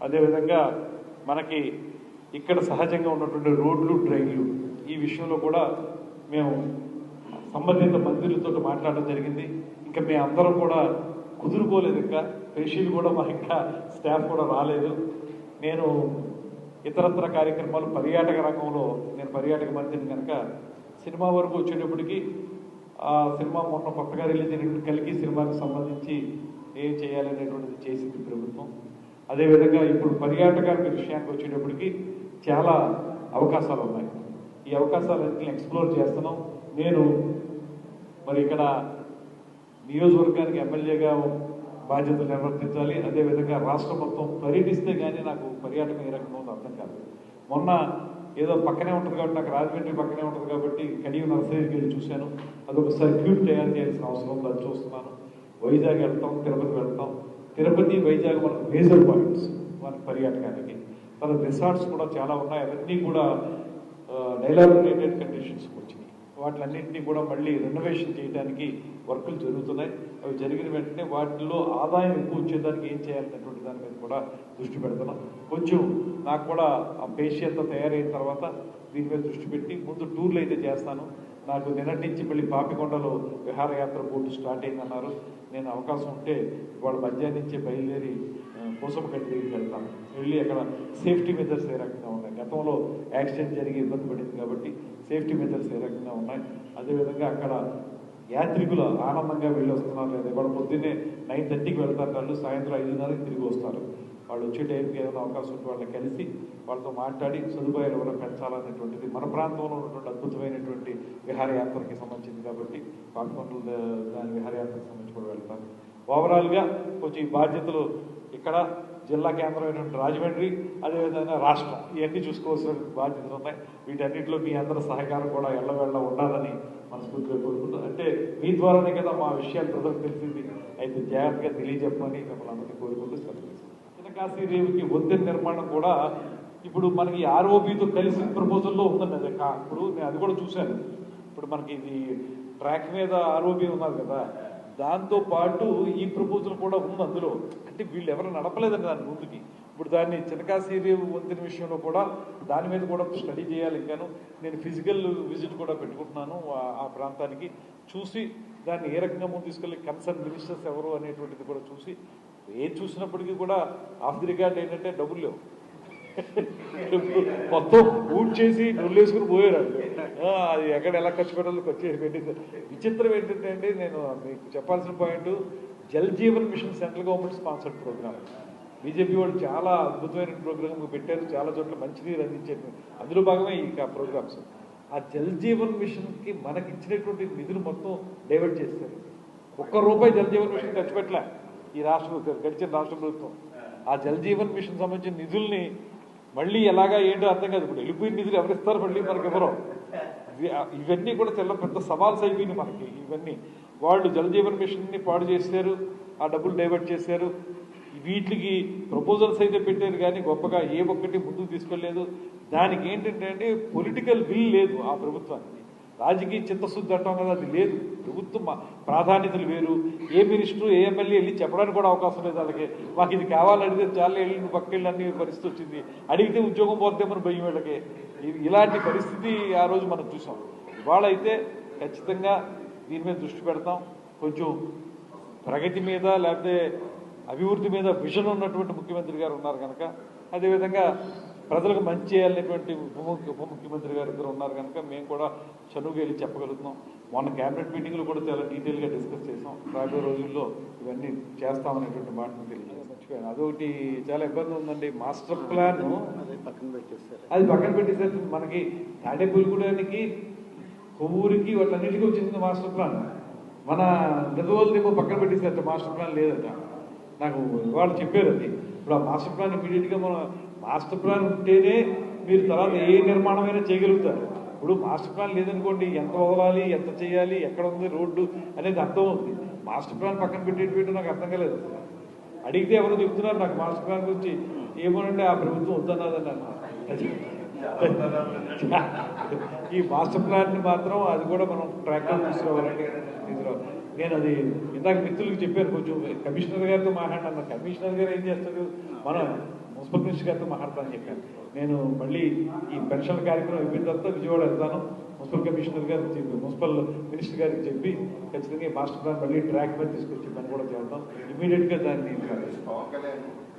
అదేవిధంగా మనకి ఇక్కడ సహజంగా ఉన్నటువంటి రోడ్లు డ్రైన్లు ఈ విషయంలో కూడా మేము సంబంధిత మంత్రులతో మాట్లాడడం జరిగింది. ఇంకా మేము అందరం కూడా కుదురుకోలేదు, ఇంకా పేషీలు కూడా మా ఇంకా స్టాఫ్ కూడా రాలేదు. నేను ఇతరత్ర కార్యక్రమాలు పర్యాటక రంగంలో నేను పర్యాటక మంత్రిని కనుక సినిమా వరకు వచ్చేటప్పటికి ఆ సినిమా మొన్న కొత్తగా రిలీజ్ అయినటువంటి కలికి సినిమాకి సంబంధించి ఏం చేయాలనేటువంటిది చేసింది ప్రభుత్వం. అదేవిధంగా ఇప్పుడు పర్యాటకానికి విషయానికి వచ్చేటప్పటికి చాలా అవకాశాలు ఉన్నాయి. ఈ అవకాశాలన్నింటినీ ఎక్స్ప్లోర్ చేస్తున్నాం. నేను మరి ఇక్కడ నియోజకవర్గానికి ఎమ్మెల్యేగా బాధ్యతలు నిర్వర్తించాలి. అదేవిధంగా రాష్ట్రం మొత్తం పర్యటిస్తే కానీ నాకు పర్యాటకం ఏ రకంగా ఉందో అర్థం కాదు. మొన్న ఏదో పక్కనే ఉంటుంది కాబట్టి నాకు రాజమండ్రి పక్కనే ఉంటుంది కాబట్టి కడియం నర్సరీకి వెళ్ళి చూశాను. అదొక సర్క్యూట్ తయారు చేయాల్సిన అవసరం ఉంది, అది చూస్తున్నాను. వైజాగ్ వెళ్తాం, తిరుపతి వెళ్తాం. తిరుపతి వైజాగ్ మనకు మేజర్ పాయింట్స్ మనకు పర్యాటకానికి. తర్వాత రిసార్ట్స్ కూడా చాలా ఉన్నాయి. అవన్నీ కూడా డైలాబినేటెడ్ కండిషన్స్కి వచ్చినాయి. వాటిలన్నింటినీ కూడా మళ్ళీ రెనోవేషన్ చేయడానికి వర్కులు జరుగుతున్నాయి. అవి జరిగిన వెంటనే వాటిలో ఆదాయం ఎక్కువ వచ్చేదానికి ఏం చేయాలనేటువంటి దాని మీద కూడా దృష్టి పెడుతున్నాం. కొంచెం నాకు కూడా ఆ పేషి అంతా తయారైన తర్వాత దీని మీద దృష్టి పెట్టి ముందు టూర్లు అయితే చేస్తాను. నాకు నిన్నటి నుంచి మళ్ళీ పాపికొండలో విహారయాత్ర బోర్డు స్టార్ట్ అయిందన్నారు. నేను అవకాశం ఉంటే ఇవాళ మధ్యాహ్నం నుంచే బయలుదేరి కోసంగడ్డి దగ్గరికి వెళ్తాను. వెళ్ళి అక్కడ సేఫ్టీ మెజర్స్ ఏ రకంగా ఉన్నాయి, గతంలో యాక్సిడెంట్ జరిగి ఇబ్బంది పడింది కాబట్టి సేఫ్టీ మెజర్స్ ఏ రకంగా ఉన్నాయి. అదేవిధంగా అక్కడ యాత్రికులు ఆనందంగా వెళ్ళి వస్తున్నారు లేదా, ఇవాళ పొద్దున్నే 9:30కి వెళ్తారు, వాళ్ళు సాయంత్రం 5:30కి తిరిగి వస్తారు. వాళ్ళు వచ్చే టైంకి ఏదైనా అవకాశం ఉంటే వాళ్ళని కలిసి వాళ్ళతో మాట్లాడి సదుపాయాలు ఎవరైనా పెంచాలనేటువంటిది మన ప్రాంతంలో ఉన్నటువంటి అద్భుతమైనటువంటి విహారయాత్రకి సంబంధించింది కాబట్టి పాపికొండల దాని విహారయాత్రకు సంబంధించి కూడా వెళ్తాను. ఓవరాల్గా కొంచెం ఈ బాధ్యతలు ఇక్కడ జిల్లా కేంద్రమైనటువంటి రాజమండ్రి, అదేవిధంగా రాష్ట్రం ఇవన్నీ చూసుకోవాల్సిన బాధ్యతలు ఉన్నాయి. వీటన్నిటిలో మీ అందరి సహకారం కూడా ఎల్లవేళ్ళ ఉండాలని మనస్ఫూర్తిగా కోరుకుంటున్నాను. అంటే మీ ద్వారానే కదా మా విషయాలు ప్రజలకు తెలిసింది, అయితే జాగ్రత్తగా తెలియజెప్పమని మిమ్మల్ని అందరికీ కోరుకుంటూ సెలవు. చిన్నకాశీ రేవుకి వంతెన నిర్మాణం కూడా ఇప్పుడు మనకి ఆర్ఓబితో కలిసి ప్రపోజల్లో ఉందండి. అది ఇప్పుడు నేను అది కూడా చూశాను. ఇప్పుడు మనకి ఇది ట్రాక్ మీద ఆర్ఓబి ఉన్నారు కదా, దాంతో పాటు ఈ ప్రపోజల్ కూడా ఉంది అందులో. అంటే వీళ్ళు ఎవరు నడపలేదండి దాని ముందుకి. ఇప్పుడు దాన్ని చిన్నకాశీ రేవు వంతెన విషయంలో కూడా దాని మీద కూడా స్టడీ చేయాలి. ఇంకాను నేను ఫిజికల్ విజిట్ కూడా పెట్టుకుంటున్నాను ఆ ప్రాంతానికి, చూసి దాన్ని ఏ రకంగా ముందు తీసుకెళ్ళి కన్సర్న్ మినిస్టర్స్ ఎవరు అనేటువంటిది కూడా చూసి, ఏం చూసినప్పటికీ కూడా ఆఫ్ ది రికార్డ్ ఏంటంటే డబ్బులు లేవు. మొత్తం ఊడ్ చేసి నొల్లేసుకుని పోయారు. అది ఎక్కడ ఎలా ఖర్చు పెట్టాలో పెట్టింది. విచిత్రం ఏంటంటే అండి, నేను మీకు చెప్పాల్సిన point, Jal Jeevan mission central government sponsored programme. BJP వాళ్ళు చాలా అద్భుతమైన ప్రోగ్రామ్ పెట్టారు, చాలా చోట్ల మంచినీరు అందించారు. అందులో భాగమే ఈ ప్రోగ్రామ్స్. ఆ జల్ జీవన్ మిషన్కి మనకి ఇచ్చినటువంటి నిధులు మొత్తం డైవర్ట్ చేస్తారు. ₹1 జల్ జీవన్ మిషన్ ఖర్చు పెట్టలే ఈ రాష్ట్రం గడిచిన రాష్ట్ర ప్రభుత్వం. ఆ జల్ జీవన్ మిషన్ సంబంధించిన నిధుల్ని మళ్ళీ ఎలాగా ఏంటో అర్థం కాదు. ఇప్పుడు వెళ్ళిపోయిన నిధులు ఎవరిస్తారు, మళ్ళీ మనకి ఎవరో. ఇవన్నీ కూడా చాలా పెద్ద సవాల్స్ అయిపోయినాయి మనకి. ఇవన్నీ వాళ్ళు జల్ జీవన్ మిషన్ని పాడు చేశారు, ఆ డబ్బులు డైవర్ట్ చేశారు. వీటికి ప్రపోజల్స్ అయితే పెట్టారు కానీ గొప్పగా ఏ ఒక్కటి ముందుకు తీసుకెళ్ళలేదు. దానికి ఏంటంటే అండి, పొలిటికల్ విల్ లేదు ఆ ప్రభుత్వానికి. రాజకీయ చిత్తశుద్ధి అంటాం కదా, అది లేదు. ప్రభుత్వం ప్రాధాన్యతలు వేరు. ఏ మినిస్టరు ఏ ఎమ్మెల్యే వెళ్ళి చెప్పడానికి కూడా అవకాశం లేదు వాళ్ళకి. మాకు ఇది కావాలడిగితే చాలా వెళ్ళి పక్కకెళ్ళి అన్ని పరిస్థితి వచ్చింది. అడిగితే ఉద్యోగం పోతేమని భయం వీళ్ళకి. ఇలాంటి పరిస్థితి ఆ రోజు మనం చూసాం. ఇవాళ అయితే ఖచ్చితంగా దీని మీద దృష్టి పెడతాం. కొంచెం ప్రగతి మీద లేకపోతే అభివృద్ధి మీద విజన్ ఉన్నటువంటి ముఖ్యమంత్రి గారు ఉన్నారు కనుక, అదేవిధంగా ప్రజలకు మంచి చేయాలనేటువంటి ఉప ముఖ్యమంత్రి గారు ఇద్దరు ఉన్నారు కనుక మేము కూడా చనువుగా వెళ్ళి చెప్పగలుగుతున్నాం. మొన్న క్యాబినెట్ మీటింగ్లో కూడా చాలా డీటెయిల్గా డిస్కస్ చేసాం. రాబోయే రోజుల్లో ఇవన్నీ చేస్తామనేటువంటి మాటను తెలియజేస్తాం. మర్చిపోయాను, అదొకటి చాలా ఇబ్బంది ఉందండి. మాస్టర్ ప్లాన్ అది పక్కన పెట్టేసరికి మనకి తాడేపల్లిగూడానికి, కొవ్వూరికి, వాటన్నిటికీ వచ్చింది మాస్టర్ ప్లాన్. మన నిజవాళ్ళదేమో పక్కన పెట్టేసరికి మాస్టర్ ప్లాన్ లేదట. నాకు వాళ్ళు చెప్పారు అది. ఇప్పుడు ఆ మాస్టర్ ప్లాన్ ఇమీడియట్గా మన మాస్టర్ ప్లాన్ ఉంటేనే మీరు తర్వాత ఏ నిర్మాణమైనా చేయగలుగుతారు. ఇప్పుడు మాస్టర్ ప్లాన్ లేదనుకోండి, ఎంత వదలాలి, ఎంత చేయాలి, ఎక్కడ ఉంది రోడ్డు అనేది అర్థం అవుతుంది. మాస్టర్ ప్లాన్ పక్కన పెట్టేటి నాకు అర్థం కాలేదు అసలు. అడిగితే ఎవరు చెప్తున్నారు నాకు మాస్టర్ ప్లాన్ గురించి, ఏమోనంటే ఆ ప్రభుత్వం వద్దన్నదని అన్నారు. ఈ మాస్టర్ ప్లాన్ని మాత్రం అది కూడా మనం ట్రాక్లో తీసుకురావాలంటే నేను అది ఇందాక మిత్రులకు చెప్పాను. కొంచెం కమిషనర్ గారితో మాట్లాడినా, కమిషనర్ గారు ఏం చేస్తారు, మనం మున్సిపల్ మినిస్టర్ గారితో మాట్లాడతానని చెప్పాను. నేను మళ్ళీ ఈ పెన్షన్ కార్యక్రమం అయిపోయిన తర్వాత విజయవాడ వెళ్తాను. మున్సిపల్ కమిషనర్ గారికి చెప్పి, మున్సిపల్ మినిస్టర్ గారికి చెప్పి ఖచ్చితంగా ఈ మాస్టర్ ప్లాన్ మళ్ళీ ట్రాక్ మీద తీసుకొచ్చి పని కూడా చేద్దాం. ఇమీడియట్గా దాన్ని